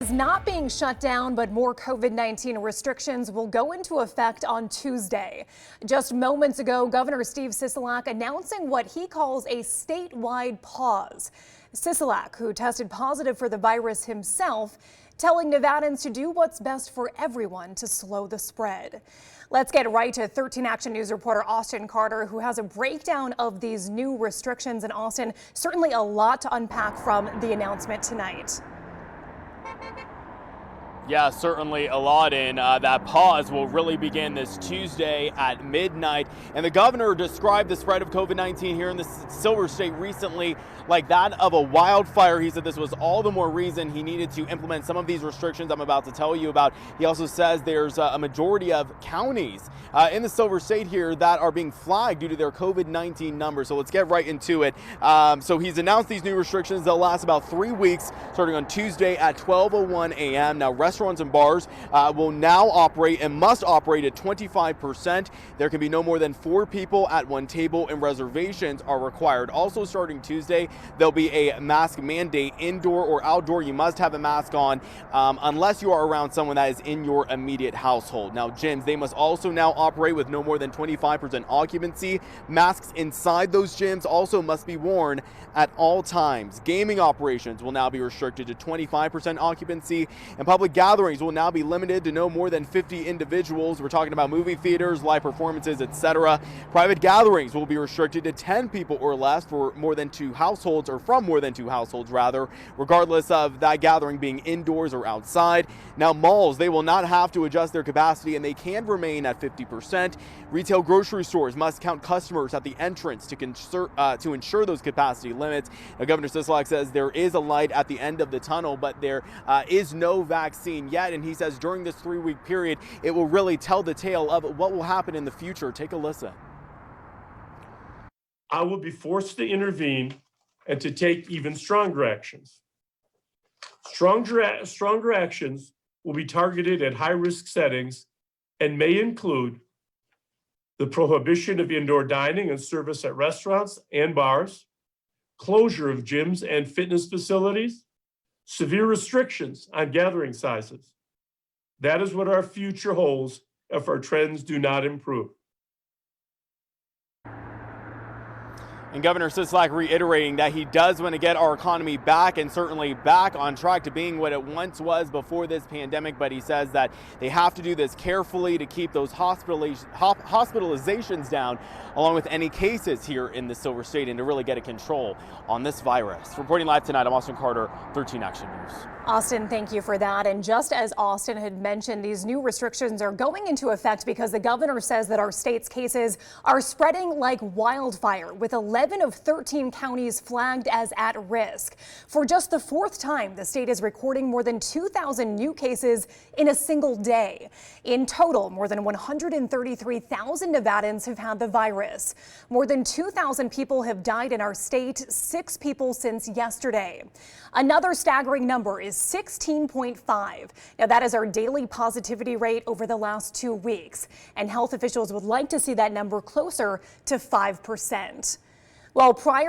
is not being shut down, but more COVID-19 restrictions will go into effect on Tuesday. Just moments ago, Governor Sisolak announcing what he calls a statewide pause. Sisolak, who tested positive for the virus himself, telling Nevadans to do what's best for everyone to slow the spread. Let's get right to 13 Action News reporter Austin Carter, who has a breakdown of these new restrictions. And Austin, certainly a lot to unpack from the announcement tonight. Yeah, certainly a lot in. That pause will really begin this Tuesday at midnight. And the governor described the spread of COVID-19 here in the Silver State recently like that of a wildfire. He said this was all the more reason he needed to implement some of these restrictions I'm about to tell you about. He also says there's a majority of counties in the Silver State here that are being flagged due to their COVID-19 numbers. So let's get right into it. So he's announced these new restrictions. They'll last about 3 weeks, starting on Tuesday at 12:01 a.m. Now, restaurants and bars will now operate and must operate at 25%. There can be no more than 4 people at one table, and reservations are required. Also, starting Tuesday, there'll be a mask mandate, indoor or outdoor. You must have a mask on unless you are around someone that is in your immediate household. Now, gyms, they must also now operate with no more than 25% occupancy. Masks inside those gyms also must be worn at all times. Gaming operations will now be restricted to 25% occupancy, and public gatherings will now be limited to no more than 50 individuals. We're talking about movie theaters, live performances, etc. Private gatherings will be restricted to 10 people or less for more than 2 households, or from more than 2 households rather, regardless of that gathering being indoors or outside. Now, malls, they will not have to adjust their capacity, and they can remain at 50%. Retail grocery stores must count customers at the entrance to ensure those capacity limits. Now, Governor Sisolak says there is a light at the end of the tunnel, but there is no vaccine yet. And he says during this 3-week period, it will really tell the tale of what will happen in the future. Take a listen. I will be forced to intervene and to take even stronger actions. Stronger actions will be targeted at high-risk settings and may include the prohibition of indoor dining and service at restaurants and bars, closure of gyms and fitness facilities, severe restrictions on gathering sizes. That is what our future holds if our trends do not improve. And Governor Sisolak reiterating that he does want to get our economy back, and certainly back on track to being what it once was before this pandemic. But he says that they have to do this carefully to keep those hospitalizations down, along with any cases here in the Silver State, and to really get a control on this virus. Reporting live tonight, I'm Austin Carter, 13 Action News. Austin, thank you for that. And just as Austin had mentioned, these new restrictions are going into effect because the governor says that our state's cases are spreading like wildfire, with 11 of 13 counties flagged as at risk. For just the 4th time, the state is recording more than 2,000 new cases in a single day. In total, more than 133,000 Nevadans have had the virus. More than 2,000 people have died in our state, 6 people since yesterday. Another staggering number is 16.5. Now, that is our daily positivity rate over the last 2 weeks, and health officials would like to see that number closer to 5%. Well, prior